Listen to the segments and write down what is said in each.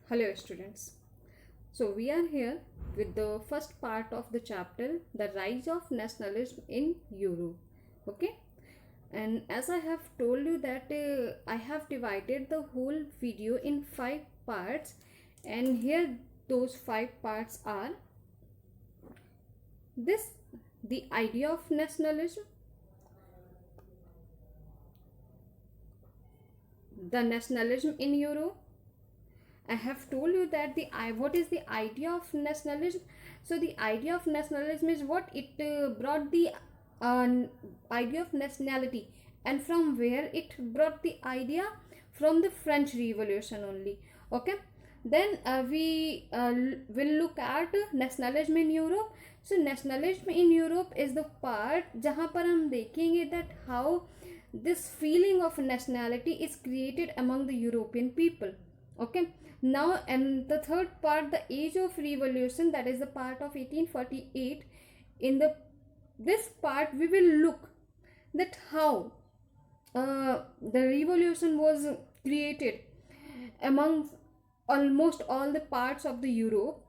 Hello, students. So, we are here with the first part of the chapter, The Rise of Nationalism in Europe. Okay, and as I have told you that I have divided the whole video in 5 parts, and here those 5 parts are this: the idea of nationalism, the nationalism in Europe. I have told you that what is the idea of nationalism. So the idea of nationalism is what it brought the uh, idea of nationality, and from where it brought the idea, from the French Revolution only. Okay, then we will look at nationalism in Europe. So nationalism in Europe is the part जहाँ पर हम देखेंगे that how this feeling of nationality is created among the European people. Okay, now and the third part, the age of revolution, that is the part of 1848. In this part we will look that how the revolution was created among almost all the parts of the Europe.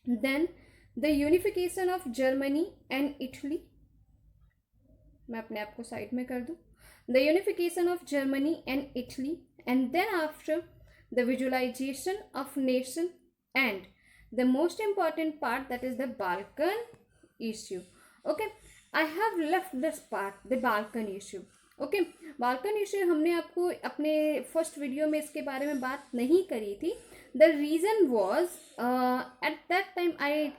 Then the unification of Germany and Italy. मैं अपने आप को side में कर दूं. The unification of Germany and Italy, and then after the visualization of nation, and the most important part, that is the Balkan issue. Okay, I have left this part, the Balkan issue. Okay, Balkan issue हमने आपको अपने first video में इसके बारे में बात नहीं करी थी. The reason was at that time I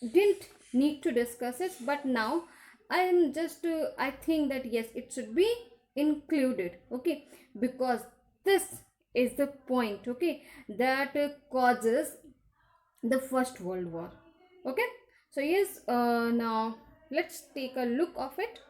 didn't need to discuss it, but now I am just I think that yes, it should be included. Okay, because this is the point, okay, that causes the First World War. Okay, so yes, now let's take a look of it.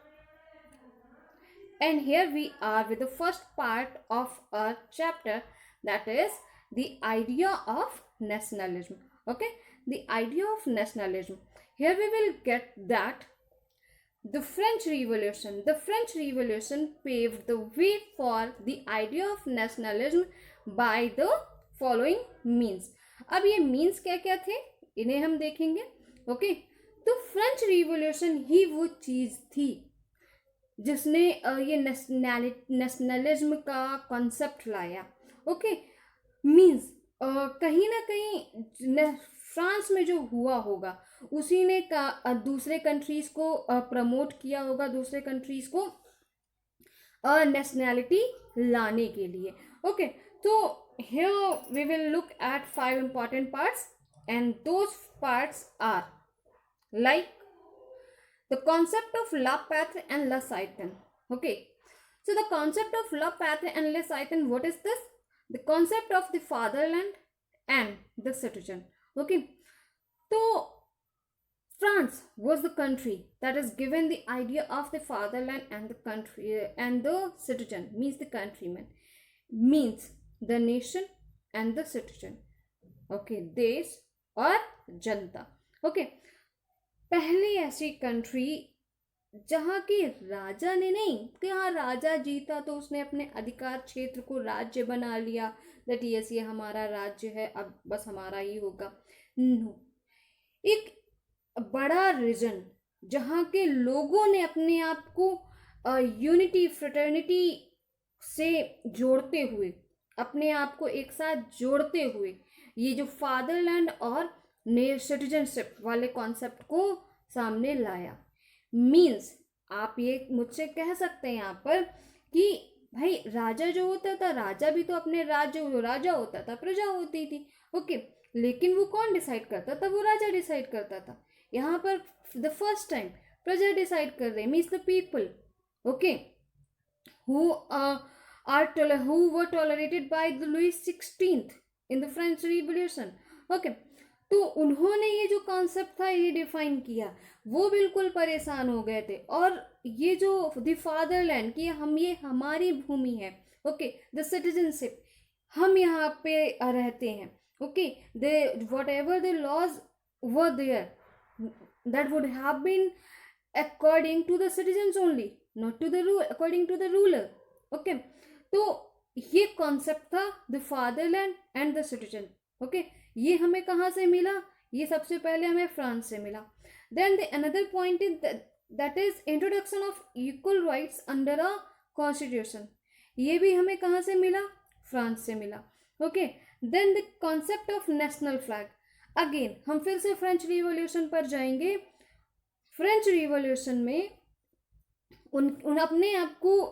And here we are with the first part of our chapter, that is the idea of nationalism. Okay, the idea of nationalism. Here we will get that the French Revolution paved the way for the idea of nationalism by the following means. अब ये means क्या क्या थे इन्हें हम देखेंगे. Okay, तो French revolution ही वो चीज थी जिसने ये नेशनलिज्म का कॉन्सेप्ट लाया. ओके, मीन्स कहीं ना कहीं फ्रांस में जो हुआ होगा उसी ने दूसरे कंट्रीज को प्रमोट किया होगा, दूसरे कंट्रीज को नेशनैलिटी लाने के लिए. ओके, तो here we will look at 5 important parts, and those parts are like the concept of la patrie and la citoyen. Okay, so the concept of la patrie and la citoyen, what is this? The concept of the fatherland and the citizen. Okay, so France was the country that is given the idea of the fatherland and the country and the citizen, means the countryman, means the nation and the citizen. Okay, देश और जनता. Okay, पहली ऐसी country जहाँ की राजा ने नहीं कि हाँ राजा जीता तो उसने अपने अधिकार क्षेत्र को राज्य बना लिया, दैट यस ये हमारा राज्य है, अब बस हमारा ही होगा. नो, एक बड़ा रीजन जहाँ के लोगों ने अपने आप को यूनिटी फ्रेटर्निटी से जोड़ते हुए, अपने आप को एक साथ जोड़ते हुए, ये जो फादरलैंड और सिटीजनशिप वाले कॉन्सेप्ट को सामने लाया. मीन्स आप ये मुझसे कह सकते हैं यहाँ पर कि भाई राजा जो होता था, राजा भी तो अपने राज्य, जो राजा होता था प्रजा होती थी. ओके, लेकिन वो कौन डिसाइड करता था? वो राजा डिसाइड करता था. यहाँ पर द फर्स्ट टाइम प्रजा डिसाइड कर रहे, means the people. Okay, who were tolerated by the Louis XVI in the French Revolution. Okay, तो उन्होंने ये जो कॉन्सेप्ट था ये डिफाइन किया, वो बिल्कुल परेशान हो गए थे. और ये जो द फादरलैंड की हम, ये हमारी भूमि है. ओके, द सिटीजनशिप, हम यहाँ पे रहते हैं. Okay, they whatever the laws were there, that would have been according to the citizens only, not to the rule, according to the ruler. Okay, तो ये कॉन्सेप्ट था the fatherland and the citizen. Okay, ये हमें कहाँ से मिला? ये सबसे पहले हमें फ्रांस से मिला। Then the another point is that is introduction of equal rights under a constitution. ये भी हमें कहाँ से मिला? फ्रांस से मिला। Okay, then the concept of national flag. Again हम फिर से फ्रेंच रिवॉल्यूशन पर जाएंगे। फ्रेंच रिवॉल्यूशन में उन अपने आप को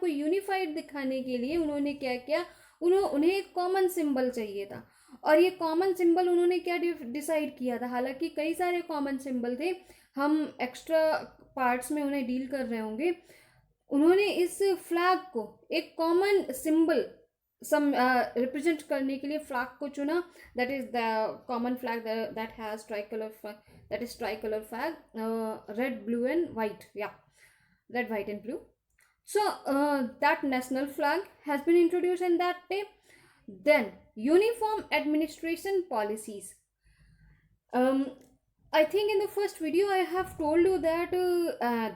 यूनिफाइड दिखाने के लिए उन्होंने क्या किया? उन्हें एक कॉमन सिंबल चाहिए था। और ये कॉमन सिंबल उन्होंने क्या डिसाइड किया था? हालांकि कई सारे कॉमन सिंबल थे, हम एक्स्ट्रा पार्ट्स में उन्हें डील कर रहे होंगे। उन्होंने इस फ्लैग को एक कॉमन सिंबल रिप्रेजेंट करने के लिए फ्लैग को चुना। That is the common flag that has tricolour flag, red blue and white, या red white and blue. So that national flag has been introduced in that day. Then uniform administration policies. I think in the first video I have told you that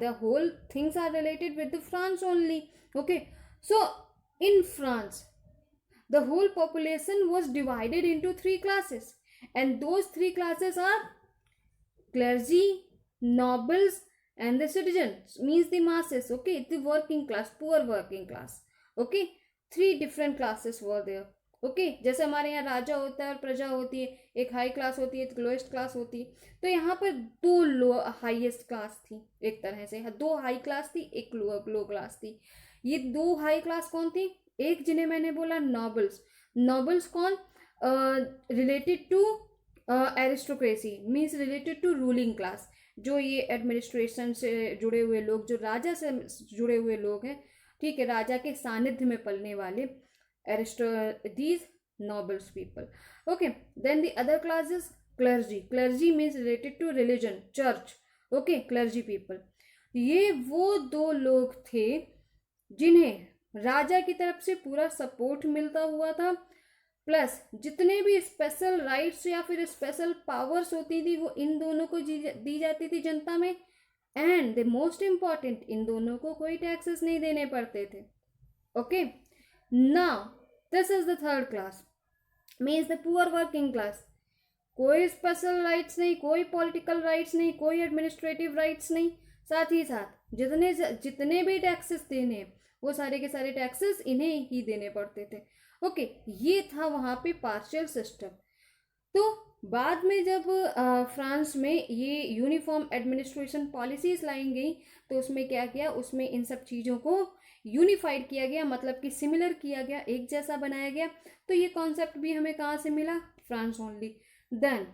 the whole things are related with the France only. Okay, so in France the whole population was divided into three classes, and those three classes are clergy, nobles, and the citizens, means the masses. Okay, the working class, poor working class. Okay, three different classes were there. Okay, जैसे हमारे यहाँ राजा होता है और प्रजा होती है, एक हाई क्लास होती है, एक लोएस्ट क्लास होती है। तो यहाँ पर दो लो हाईएस्ट क्लास थी, एक तरह से दो हाई क्लास थी, एक लो क्लास थी। ये दो हाई क्लास कौन थी? एक जिन्हें मैंने बोला नॉबल्स। नॉबल्स कौन? Related to aristocracy, means related to ruling class. जो ये एडमिनिस्ट्रेशन से जुड़े हुए लोग, जो राजा से जुड़े हुए लोग हैं, ठीक है, राजा के सानिध्य में पलने वाले, these nobles people. Okay, then the other class is clergy. Clergy means related to religion, church. Okay, clergy people. ये वो दो लोग थे जिन्हें राजा की तरफ से पूरा सपोर्ट मिलता हुआ था, प्लस जितने भी स्पेशल राइट्स या फिर स्पेशल पावर्स होती थी वो इन दोनों को दी जाती थी जनता में। एंड द मोस्ट इम्पॉर्टेंट, इन दोनों को कोई टैक्सेस नहीं देने पड़ते थे। Okay, now this is the third class, means the poor working class. कोई स्पेशल राइट्स नहीं, कोई पॉलिटिकल राइट्स नहीं, कोई एडमिनिस्ट्रेटिव राइट्स नहीं। साथ ही साथ जितने भी टैक्सेस देने, वो सारे के सारे टैक्सेस इन्हें ही देने पड़ते थे। ओके, ये था वहाँ पे पार्शियल सिस्टम। तो बाद में जब फ्रांस में ये यूनिफॉर्म एडमिनिस्ट्रेशन पॉलिसीज लाई गई, तो उसमें क्या किया? उसमें इन सब चीज़ों को यूनिफाइड किया गया, मतलब कि सिमिलर किया गया, एक जैसा बनाया गया। तो ये कॉन्सेप्ट भी हमें कहाँ से मिला? France only. देन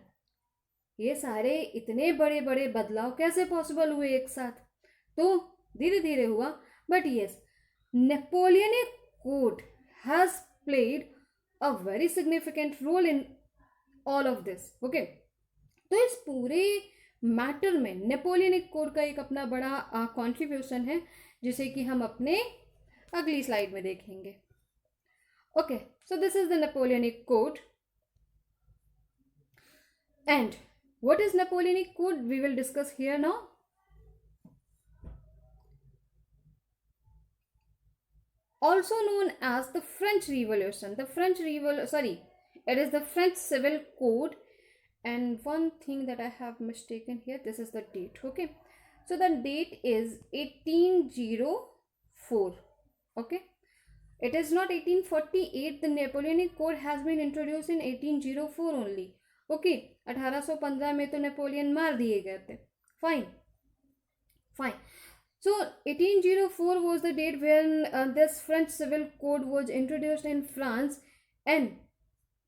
ये सारे इतने बड़े बड़े बदलाव कैसे पॉसिबल हुए एक साथ? तो धीरे धीरे हुआ। But yes, Napoleonic code has played a very significant role in all of this. Okay, तो इस पूरे मैटर में नेपोलियनिक कोड का एक अपना बड़ा कॉन्ट्रीब्यूशन है, जिसे कि हम अपने अगली स्लाइड में देखेंगे। Okay, so this is the Napoleonic code, and what is Napoleonic Code we will discuss here now. Also known as the French Revolution, it is the French Civil Code. And one thing that I have mistaken here, this is the date. Okay, so the date is 1804. Okay, it is not 1848. The Napoleonic Code has been introduced in 1804 only. Okay, 1815 में तो Napoleon मार दिए गए थे। Fine. So 1804 was the date when this French Civil Code was introduced in France. And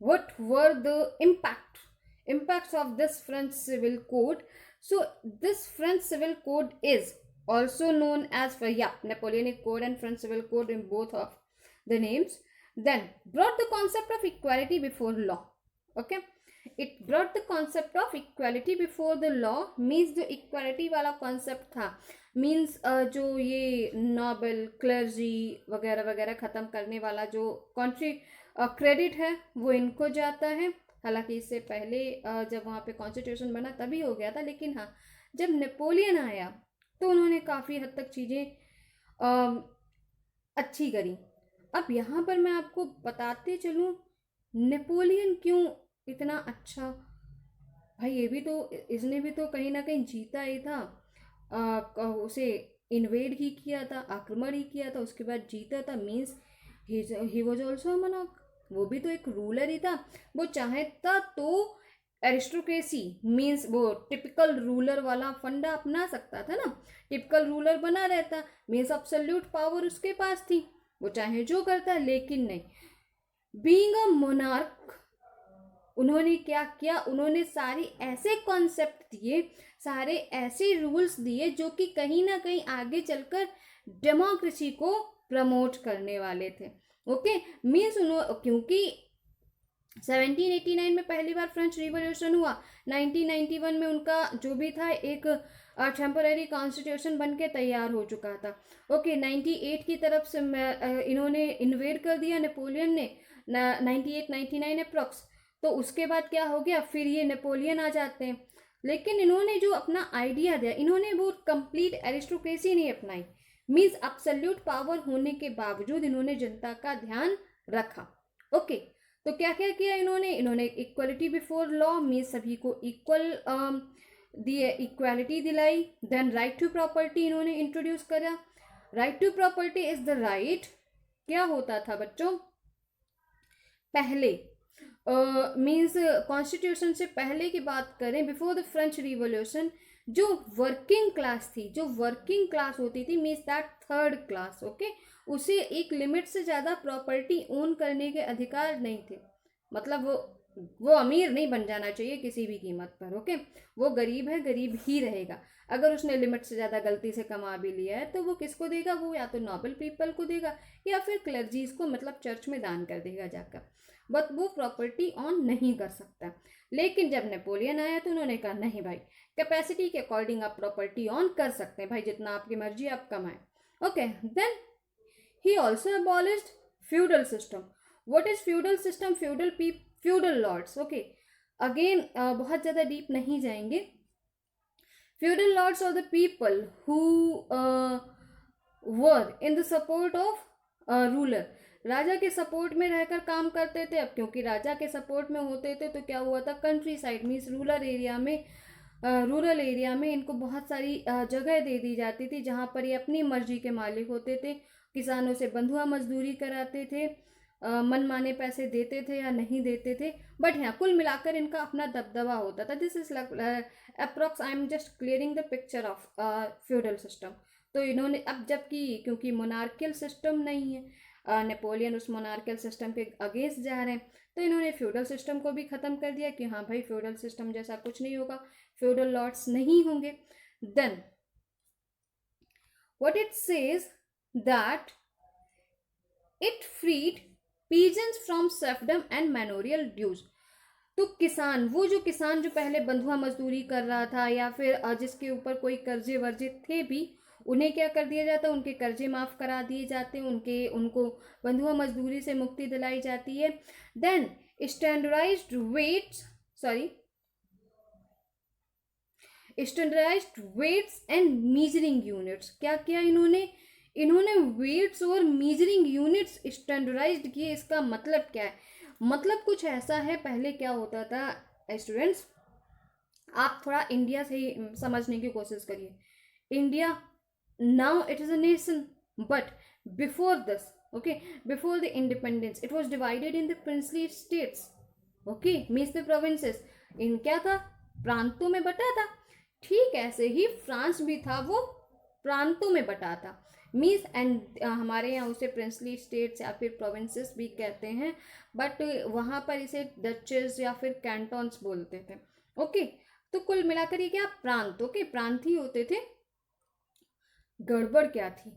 what were the impacts of this French Civil Code? So this French Civil Code is also known as Napoleonic Code and French Civil Code in both of the names. Then brought the concept of equality before law. Okay, it brought the concept of equality before the law, means जो equality वाला concept था, means जो ये Nobel, clergy वगैरह वगैरह ख़त्म करने वाला जो क्रेडिट है वो इनको जाता है। हालांकि इससे पहले जब वहाँ पे कॉन्स्टिट्यूशन बना तभी हो गया था, लेकिन हाँ, जब नेपोलियन आया तो उन्होंने काफ़ी हद तक चीज़ें अच्छी करी। अब यहाँ पर मैं आपको बताते चलूँ नेपोलियन क्यों इतना अच्छा। भाई ये भी तो, इसने भी तो कहीं ना कहीं जीता ही था, उसे इन्वेड ही किया था, आक्रमण ही किया था, उसके बाद जीता था। Means he was also monarch, वो भी तो एक रूलर ही था। वो चाहता तो एरिस्टोक्रेसी मीन्स वो टिपिकल रूलर वाला फंडा अपना सकता था ना, टिपिकल रूलर बना रहता, मीन्स अब्सोल्यूट पावर उसके पास थी, वो चाहे जो करता, लेकिन नहीं। बीइंग अ मोनार्क उन्होंने क्या किया, उन्होंने सारे ऐसे कॉन्सेप्ट दिए, सारे ऐसे रूल्स दिए जो कि कहीं ना कहीं आगे चलकर डेमोक्रेसी को प्रमोट करने वाले थे। ओके, मीन्स क्योंकि 1789 में पहली बार फ्रेंच रिवॉल्यूशन हुआ, 1991 में उनका जो भी था एक टेम्पररी कॉन्स्टिट्यूशन बन के तैयार हो चुका था। ओके, 98 की तरफ से इन्होंने इन्वेड कर दिया नेपोलियन ने, 98 99 अप्रॉक्स। तो उसके बाद क्या हो गया, फिर ये नेपोलियन आ जाते हैं। लेकिन इन्होंने जो अपना आइडिया दिया, इन्होंने वो कंप्लीट एरिस्टोक्रेसी नहीं अपनाई, मीन्स अब्सोल्यूट पावर होने के बावजूद इन्होंने जनता का ध्यान रखा। ओके, तो क्या क्या किया इन्होंने, इन्होंने इक्वलिटी बिफोर लॉ मीन्स सभी को इक्वल दिए, इक्वालिटी दिलाई। देन राइट टू प्रॉपर्टी इन्होंने इंट्रोड्यूस करा। Right to property is the right, क्या होता था बच्चों, पहले मीन्स कॉन्स्टिट्यूशन से पहले की बात करें, बिफोर द फ्रेंच रिवॉल्यूशन, जो वर्किंग क्लास थी, जो वर्किंग क्लास होती थी means that third class, okay, उसे एक लिमिट से ज़्यादा प्रॉपर्टी ओन करने के अधिकार नहीं थे। मतलब वो अमीर नहीं बन जाना चाहिए किसी भी कीमत पर। ओके, वो गरीब है, गरीब ही रहेगा। अगर उसने लिमिट से ज़्यादा गलती से कमा भी लिया है तो वो किसको देगा, वो या तो नॉबल पीपल को देगा या फिर क्लर्जीज को, मतलब चर्च में दान कर देगा जाकर, बट वो प्रॉपर्टी ऑन नहीं कर सकता। लेकिन जब नेपोलियन आया तो उन्होंने कहा नहीं भाई, कैपेसिटी के अकॉर्डिंग आप प्रॉपर्टी ऑन कर सकते हैं भाई, जितना आपकी मर्जी आप कमाएं। Okay, then he also abolished feudal system. What is feudal system? feudal lords. Okay, again बहुत ज़्यादा डीप नहीं जाएंगे। feudal lords are the people who were in the support of ruler. राजा के सपोर्ट में रहकर काम करते थे। अब क्योंकि राजा के सपोर्ट में होते थे तो क्या हुआ था, country side means rural area में इनको बहुत सारी जगह दे दी जाती थी जहाँ पर ये अपनी मर्जी के मालिक होते थे। किसानों से बंधुआ मजदूरी कराते थे, मनमाने पैसे देते थे या नहीं देते थे, बट यहाँ कुल मिलाकर इनका अपना दबदबा होता था। This is approx, I am just clearing the picture of feudal system. तो इन्होंने अब जबकि क्योंकि मोनार्कियल सिस्टम नहीं है, नेपोलियन उस मोनार्कियल सिस्टम के अगेंस्ट जा रहे हैं, तो इन्होंने फ्यूडल सिस्टम को भी ख़त्म कर दिया कि हाँ भाई फ्यूडल सिस्टम जैसा कुछ नहीं होगा, फ्यूडल लॉर्ड्स नहीं होंगे। Then what it says that it freed peasants from serfdom and manorial dues. तो किसान, वो जो किसान जो पहले बंधुआ मजदूरी कर रहा था या फिर जिसके ऊपर कोई कर्जे वर्जे थे भी, उन्हें क्या कर दिया जाता, उनके कर्जे माफ़ करा दिए जाते, उनको बंधुआ मजदूरी से मुक्ति दिलाई जाती है। Then standardised weights and measuring units. क्या किया इन्होंने वेट्स और मीजरिंग यूनिट्स स्टैंडर्डाइज्ड किए। इसका मतलब क्या है, मतलब कुछ ऐसा है, पहले क्या होता था स्टूडेंट्स, आप थोड़ा इंडिया से ही समझने की कोशिश करिए। India now it is a nation, but before this, okay, before the independence it was divided in the princely states, okay, means the provinces, इन क्या था, प्रांतों में बटा था। ठीक ऐसे ही फ्रांस भी था, वो प्रांतों में बटा था, मीन्स एंड हमारे यहाँ उसे प्रिंसली स्टेट्स या फिर प्रोविंसेस भी कहते हैं, बट वहाँ पर इसे डचेस या फिर कैंटन्स बोलते थे। ओके, तो कुल मिलाकर ये क्या, प्रांत, ओके, प्रांत ही होते थे। गड़बड़ क्या थी,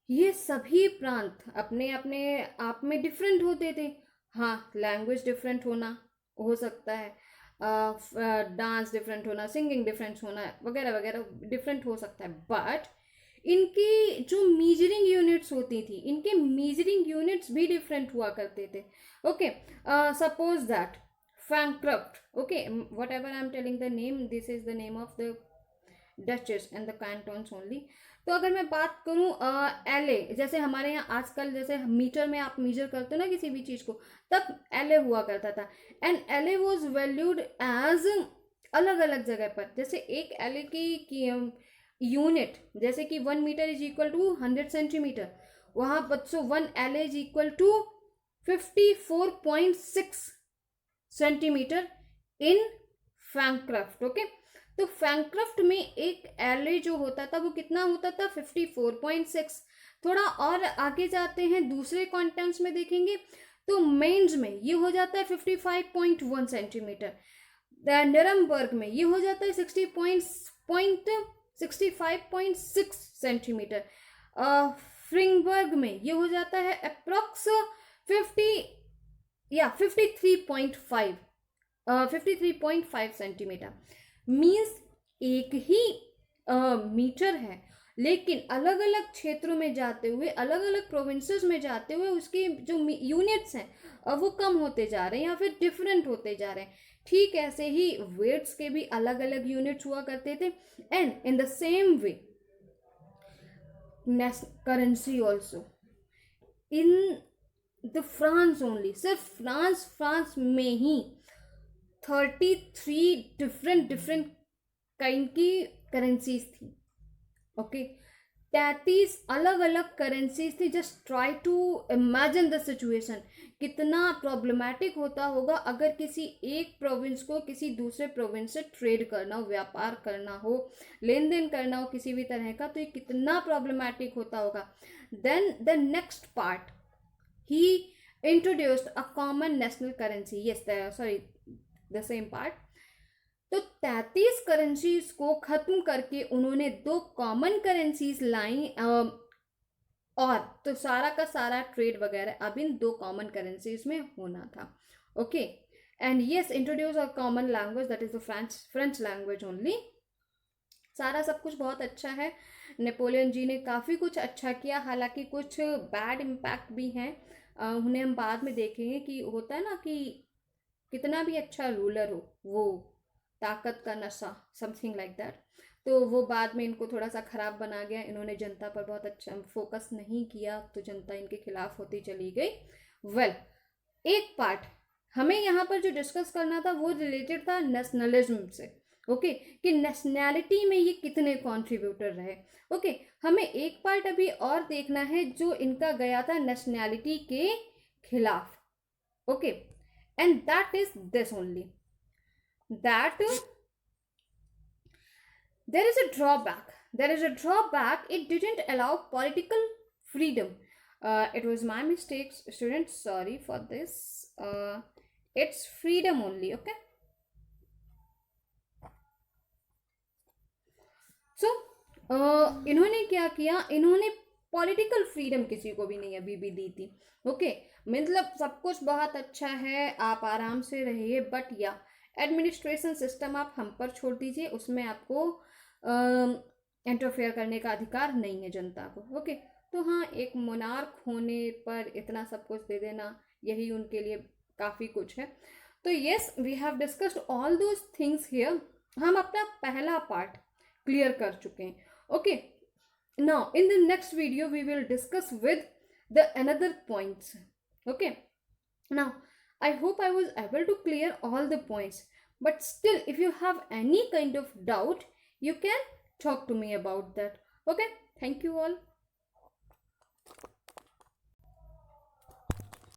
ये सभी प्रांत अपने अपने आप में डिफरेंट होते थे। हाँ, लैंग्वेज डिफरेंट होना हो सकता है, डांस डिफरेंट होना, सिंगिंग डिफरेंट होना, वगैरह वगैरह डिफरेंट हो सकता है, बट इनकी जो मीजरिंग यूनिट्स होती थी, इनके मीजरिंग यूनिट्स भी डिफरेंट हुआ करते थे। Okay, suppose that Frankfurt, okay, whatever I'm telling the name, this is the name of the duchess and the cantons only. तो अगर मैं बात करूं LA, जैसे हमारे यहाँ आजकल जैसे मीटर में आप मेजर करते हो ना किसी भी चीज को, तब LA हुआ करता था। And LA was valued as अलग अलग जगह पर, जैसे एक LA की यूनिट, जैसे कि 1 meter is equal to 100 centimeter, वहां बच्चों 1 LA is equal to 54.6 centimeter in फैंक्राफ्ट। ओके, तो फैंक्राफ्ट में एक LA जो होता था वो कितना होता था, 54.6। थोड़ा और आगे जाते हैं, दूसरे कॉन्टेंट्स में देखेंगे तो मेंस में ये हो जाता है 55.1 सेंटीमीटर, नरमबर्ग में ये हो जाता है 65.6 सेंटीमीटर, फ्रिंगबर्ग में ये हो जाता है अप्रोक्स 53.5 सेंटीमीटर। मीन्स एक ही मीटर है, लेकिन अलग अलग क्षेत्रों में जाते हुए, अलग अलग प्रोविंसेस में जाते हुए उसके जो यूनिट्स हैं वो कम होते जा रहे हैं या फिर डिफरेंट होते जा रहे हैं। ठीक ऐसे ही वेट्स के भी अलग अलग यूनिट्स हुआ करते थे। And in the same way currency also in the France only, सिर्फ फ्रांस में ही 33 डिफरेंट काइंड की करेंसीज थी। ओके, 33 अलग अलग करेंसीज थी। Just try to imagine the situation, कितना प्रॉब्लमेटिक होता होगा अगर किसी एक प्रोविंस को किसी दूसरे प्रोविंस से ट्रेड करना हो, व्यापार करना हो, लेन देन करना हो किसी भी तरह का, तो ये कितना प्रॉब्लमेटिक होता होगा। Then the next part, he introduced a common national currency, yes sorry the same part. तो 33 करेंसीज को खत्म करके उन्होंने 2 कॉमन करेंसीज लाई, और तो सारा का सारा ट्रेड वगैरह अब इन 2 कॉमन करेंसीज में होना था। Okay, and yes introduce a common language, that is the French language only. सारा सब कुछ बहुत अच्छा है। नेपोलियन जी ने काफ़ी कुछ अच्छा किया, हालांकि कुछ बैड इम्पैक्ट भी हैं, उन्हें हम बाद में देखेंगे। कि होता है ना कि कितना भी अच्छा रूलर हो, वो ताकत का नशा, समथिंग लाइक दैट, तो वो बाद में इनको थोड़ा सा ख़राब बना गया। इन्होंने जनता पर बहुत अच्छा फोकस नहीं किया, तो जनता इनके खिलाफ होती चली गई। वेल, एक पार्ट हमें यहाँ पर जो डिस्कस करना था वो रिलेटेड था नेशनलिज्म से। ओके, कि नेशनैलिटी में ये कितने कॉन्ट्रीब्यूटर रहे। ओके, हमें एक पार्ट अभी और देखना है जो इनका गया था नेशनैलिटी के खिलाफ। Okay, and that is this only, that there is a drawback. It didn't allow political freedom. It was my mistake, students, sorry for this. It's freedom only. Okay, so इन्होंने क्या किया, इन्होंने पॉलिटिकल फ्रीडम किसी को भी नहीं अभी भी दी थी। ओके, मतलब सब कुछ बहुत अच्छा है, आप आराम से रहिए, बट या एडमिनिस्ट्रेशन सिस्टम आप हम पर छोड़ दीजिए, उसमें आपको इंटरफेयर करने का अधिकार नहीं है जनता को। ओके, तो हाँ, एक मोनार्क होने पर इतना सब कुछ दे देना, यही उनके लिए काफ़ी कुछ है। तो yes, we have discussed all those things here. हम अपना पहला पार्ट क्लियर कर चुके हैं। Okay, now in the next video we will discuss with the another points. Okay, now I hope I was able to clear all the points, but still if you have any kind of doubt you can talk to me about that. Okay, thank you all.